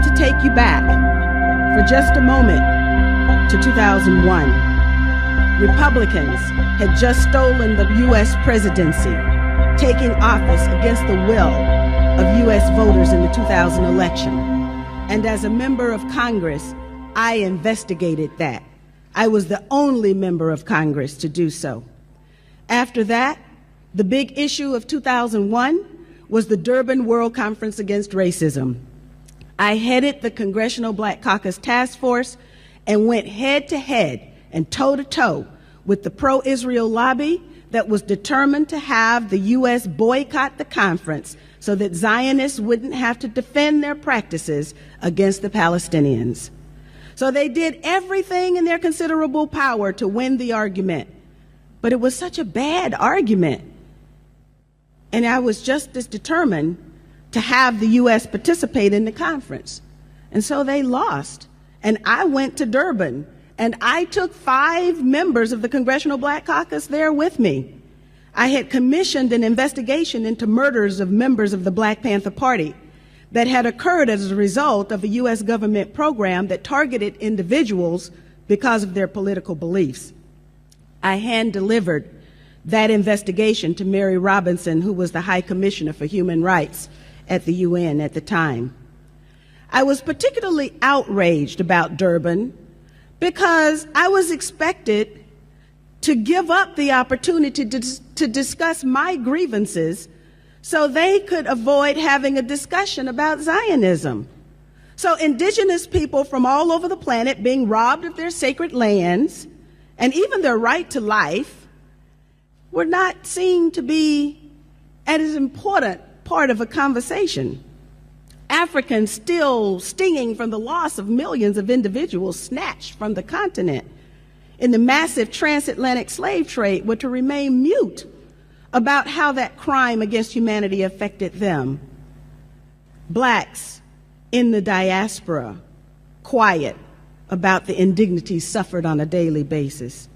to take you back for just a moment to 2001. Republicans had just stolen the U.S. presidency, taking office against the will of U.S. voters in the 2000 election. And as a member of Congress, I investigated that. I was the only member of Congress to do so. After that, the big issue of 2001 was the Durban World Conference Against Racism. I headed the Congressional Black Caucus Task Force and went head-to-head and toe-to-toe with the pro-Israel lobby that was determined to have the U.S. boycott the conference so that Zionists wouldn't have to defend their practices against the Palestinians. So they did everything in their considerable power to win the argument. But it was such a bad argument. And I was just as determined to have the U.S. participate in the conference. And so they lost. And I went to Durban, and I took 5 members of the Congressional Black Caucus there with me. I had commissioned an investigation into murders of members of the Black Panther Party that had occurred as a result of a U.S. government program that targeted individuals because of their political beliefs. I hand-delivered that investigation to Mary Robinson, who was the High Commissioner for Human Rights at the UN at the time. I was particularly outraged about Durban because I was expected to give up the opportunity to discuss my grievances so they could avoid having a discussion about Zionism. So indigenous people from all over the planet being robbed of their sacred lands and even their right to life were not seen to be as important part of a conversation. Africans still stinging from the loss of millions of individuals snatched from the continent in the massive transatlantic slave trade were to remain mute about how that crime against humanity affected them. Blacks in the diaspora, quiet about the indignities suffered on a daily basis.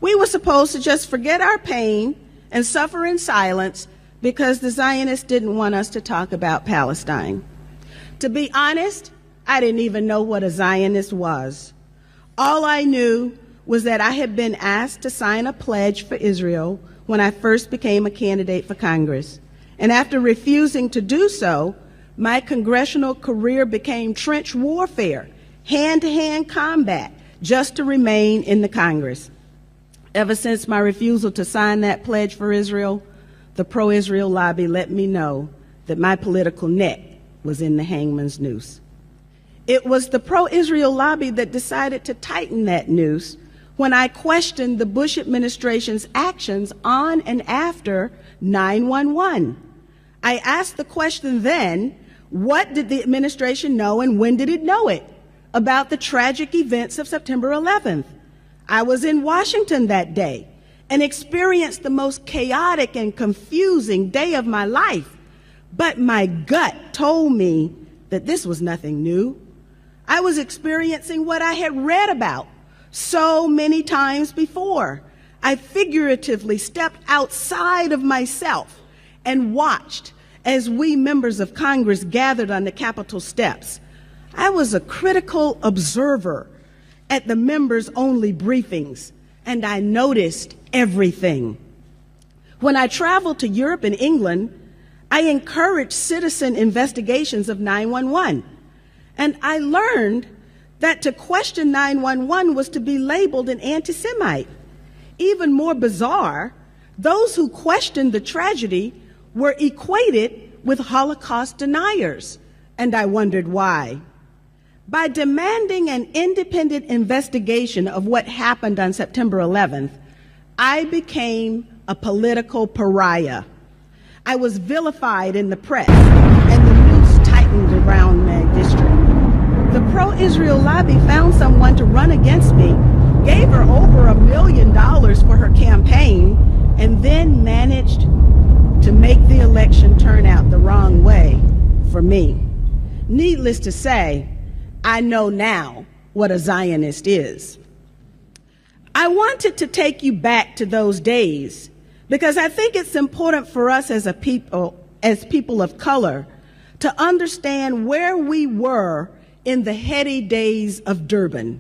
We were supposed to just forget our pain and suffer in silence because the Zionists didn't want us to talk about Palestine. To be honest, I didn't even know what a Zionist was. All I knew was that I had been asked to sign a pledge for Israel when I first became a candidate for Congress. And after refusing to do so, my congressional career became trench warfare, hand-to-hand combat, just to remain in the Congress. Ever since my refusal to sign that pledge for Israel, the pro-Israel lobby let me know that my political neck was in the hangman's noose. It was the pro-Israel lobby that decided to tighten that noose when I questioned the Bush administration's actions on and after 9/11. I asked the question then, what did the administration know and when did it know it about the tragic events of September 11th? I was in Washington that day and experienced the most chaotic and confusing day of my life. But my gut told me that this was nothing new. I was experiencing what I had read about so many times before. I figuratively stepped outside of myself and watched as we members of Congress gathered on the Capitol steps. I was a critical observer at the members-only briefings, and I noticed everything. When I traveled to Europe and England, I encouraged citizen investigations of 9/11, and I learned that to question 9/11 was to be labeled an anti-Semite. Even more bizarre, those who questioned the tragedy were equated with Holocaust deniers, and I wondered why. By demanding an independent investigation of what happened on September 11th, I became a political pariah. I was vilified in the press, and the noose tightened around my district. The pro-Israel lobby found someone to run against me, gave her over $1 million for her campaign, and then managed to make the election turn out the wrong way for me. Needless to say, I know now what a Zionist is. I wanted to take you back to those days because I think it's important for us as people of color, to understand where we were in the heady days of Durban.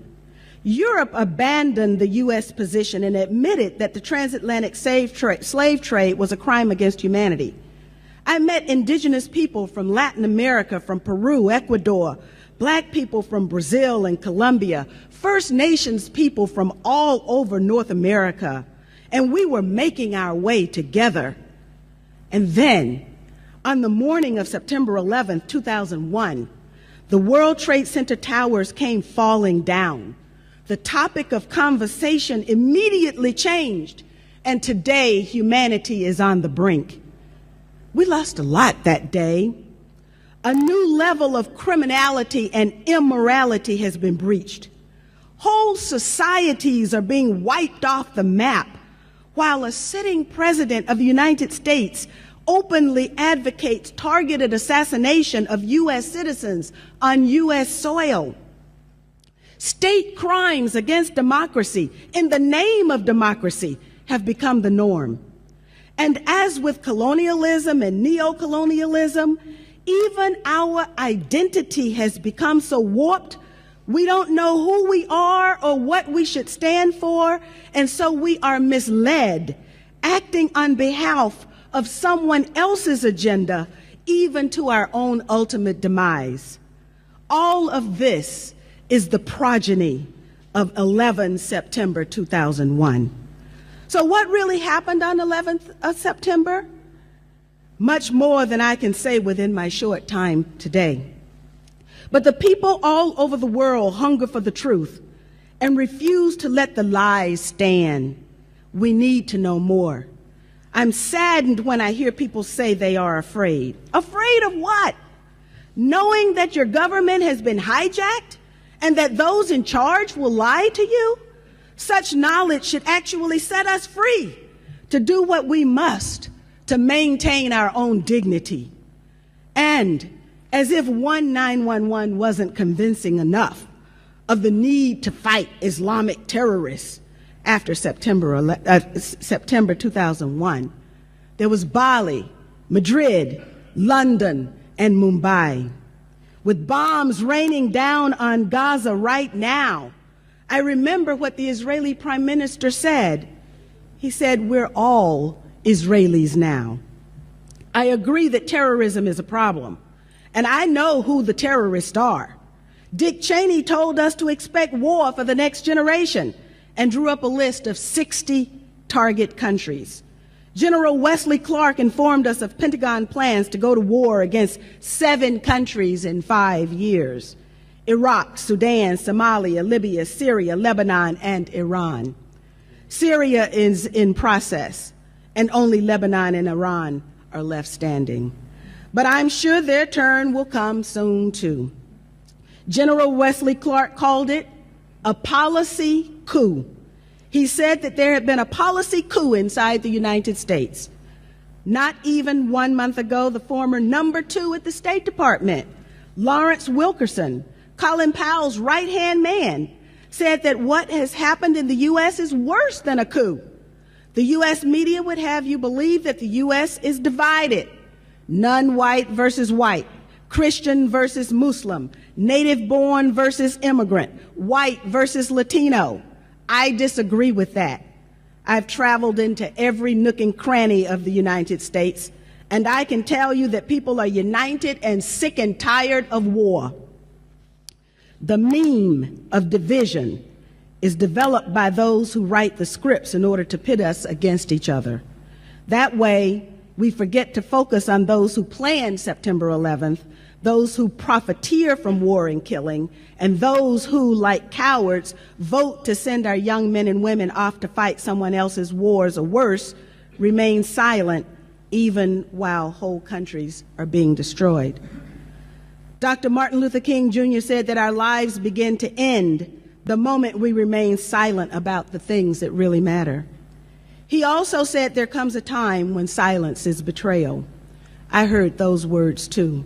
Europe abandoned the U.S. position and admitted that the transatlantic slave trade was a crime against humanity. I met indigenous people from Latin America, from Peru, Ecuador, Black people from Brazil and Colombia, First Nations people from all over North America, and we were making our way together. And then, on the morning of September 11, 2001, the World Trade Center towers came falling down. The topic of conversation immediately changed, and today humanity is on the brink. We lost a lot that day. A new level of criminality and immorality has been breached. Whole societies are being wiped off the map, while a sitting president of the United States openly advocates targeted assassination of U.S. citizens on U.S. soil. State crimes against democracy in the name of democracy have become the norm. And as with colonialism and neocolonialism, even our identity has become so warped, we don't know who we are or what we should stand for, and so we are misled, acting on behalf of someone else's agenda, even to our own ultimate demise. All of this is the progeny of 11 September 2001. So what really happened on 11th of September? Much more than I can say within my short time today. But the people all over the world hunger for the truth and refuse to let the lies stand. We need to know more. I'm saddened when I hear people say they are afraid. Afraid of what? Knowing that your government has been hijacked and that those in charge will lie to you? Such knowledge should actually set us free to do what we must to maintain our own dignity. And as if 911 wasn't convincing enough of the need to fight Islamic terrorists after September 2001, there was Bali, Madrid, London, and Mumbai. With bombs raining down on Gaza right now, I remember what the Israeli Prime Minister said. He said, "We're all Israelis now." I agree that terrorism is a problem, and I know who the terrorists are. Dick Cheney told us to expect war for the next generation and drew up a list of 60 target countries. General Wesley Clark informed us of Pentagon plans to go to war against 7 countries in 5 years: Iraq, Sudan, Somalia, Libya, Syria, Lebanon, and Iran. Syria is in process, and only Lebanon and Iran are left standing. But I'm sure their turn will come soon, too. General Wesley Clark called it a policy coup. He said that there had been a policy coup inside the United States. Not even 1 month ago, the former number 2 at the State Department, Lawrence Wilkerson, Colin Powell's right-hand man, said that what has happened in the U.S. is worse than a coup. The U.S. media would have you believe that the U.S. is divided: non-white versus white, Christian versus Muslim, native-born versus immigrant, white versus Latino. I disagree with that. I've traveled into every nook and cranny of the United States, and I can tell you that people are united and sick and tired of war. The meme of division is developed by those who write the scripts in order to pit us against each other. That way, we forget to focus on those who planned September 11th, those who profiteer from war and killing, and those who, like cowards, vote to send our young men and women off to fight someone else's wars, or worse, remain silent even while whole countries are being destroyed. Dr. Martin Luther King Jr. said that our lives begin to end the moment we remain silent about the things that really matter. He also said there comes a time when silence is betrayal. I heard those words too.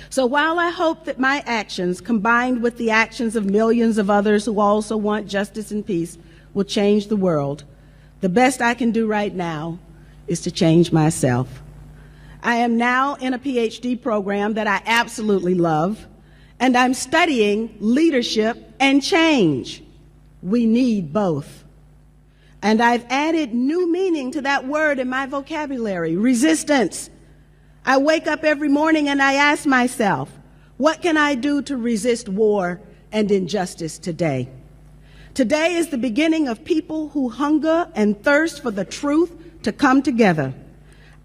So while I hope that my actions, combined with the actions of millions of others who also want justice and peace, will change the world, the best I can do right now is to change myself. I am now in a PhD program that I absolutely love, and I'm studying leadership and change. We need both. And I've added new meaning to that word in my vocabulary, resistance. I wake up every morning and I ask myself, what can I do to resist war and injustice today? Today is the beginning of people who hunger and thirst for the truth to come together.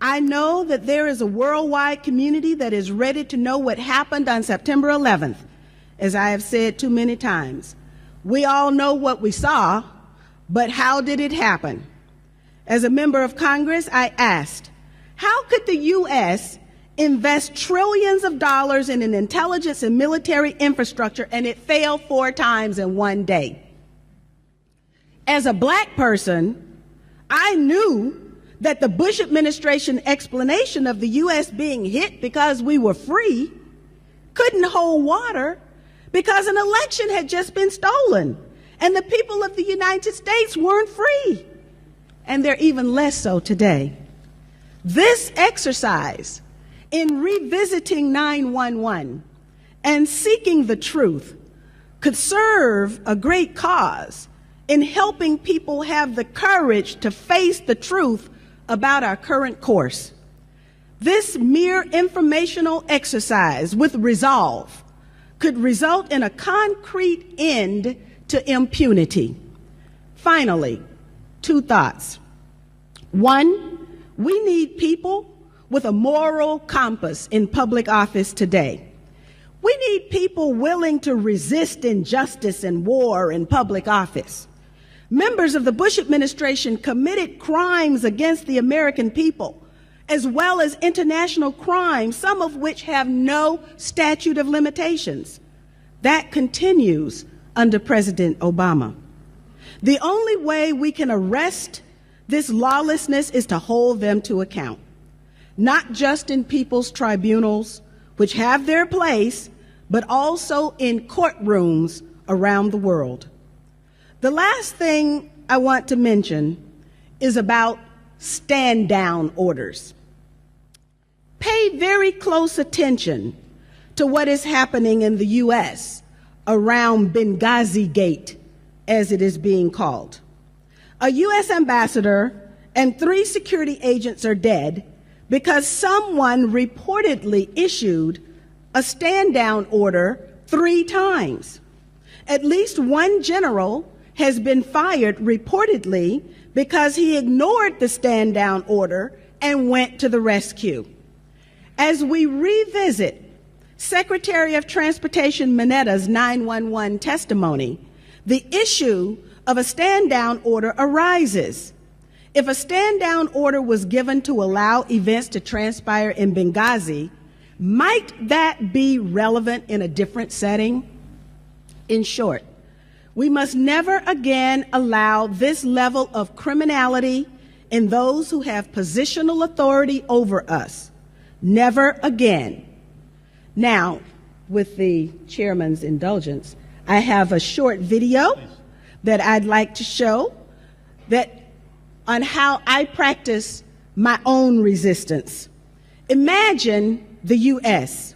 I know that there is a worldwide community that is ready to know what happened on September 11th. As I have said too many times, we all know what we saw, but how did it happen? As a member of Congress, I asked, how could the U.S. invest trillions of dollars in an intelligence and military infrastructure and it fail 4 times in one day? As a black person, I knew that the Bush administration explanation of the U.S. being hit because we were free couldn't hold water because an election had just been stolen and the people of the United States weren't free. And they're even less so today. This exercise in revisiting 9/11 and seeking the truth could serve a great cause in helping people have the courage to face the truth about our current course. This mere informational exercise with resolve could result in a concrete end to impunity. Finally, 2 thoughts. 1, we need people with a moral compass in public office today. We need people willing to resist injustice and war in public office. Members of the Bush administration committed crimes against the American people, as well as international crimes, some of which have no statute of limitations. That continues under President Obama. The only way we can arrest this lawlessness is to hold them to account, not just in people's tribunals, which have their place, but also in courtrooms around the world. The last thing I want to mention is about stand-down orders. Pay very close attention to what is happening in the U.S. around Benghazi Gate, as it is being called. A U.S. ambassador and 3 security agents are dead because someone reportedly issued a stand-down order 3 times. At least 1 general has been fired reportedly because he ignored the stand-down order and went to the rescue. As we revisit Secretary of Transportation Minetta's 911 testimony, the issue of a stand-down order arises. If a stand-down order was given to allow events to transpire in Benghazi, might that be relevant in a different setting? In short, we must never again allow this level of criminality in those who have positional authority over us. Never again. Now, with the chairman's indulgence, I have a short video that I'd like to show on how I practice my own resistance. Imagine the U.S.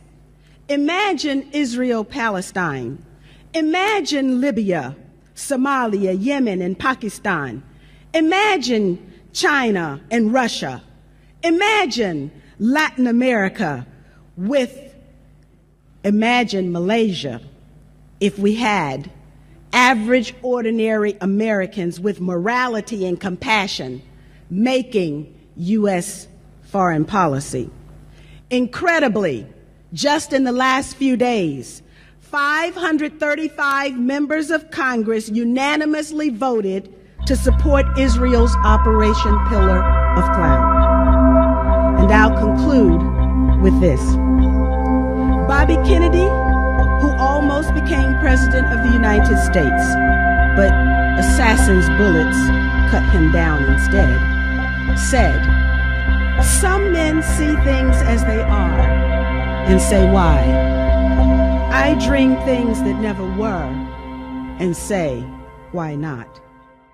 Imagine Israel-Palestine. Imagine Libya, Somalia, Yemen, and Pakistan. Imagine China and Russia. Imagine Latin America imagine Malaysia if we had average, ordinary Americans with morality and compassion making U.S. foreign policy. Incredibly, just in the last few days, 535 members of Congress unanimously voted to support Israel's Operation Pillar of Cloud. And I'll conclude with this. Bobby Kennedy, who almost became President of the United States, but assassin's bullets cut him down instead, said, "Some men see things as they are and say, why? I dream things that never were and say, why not?"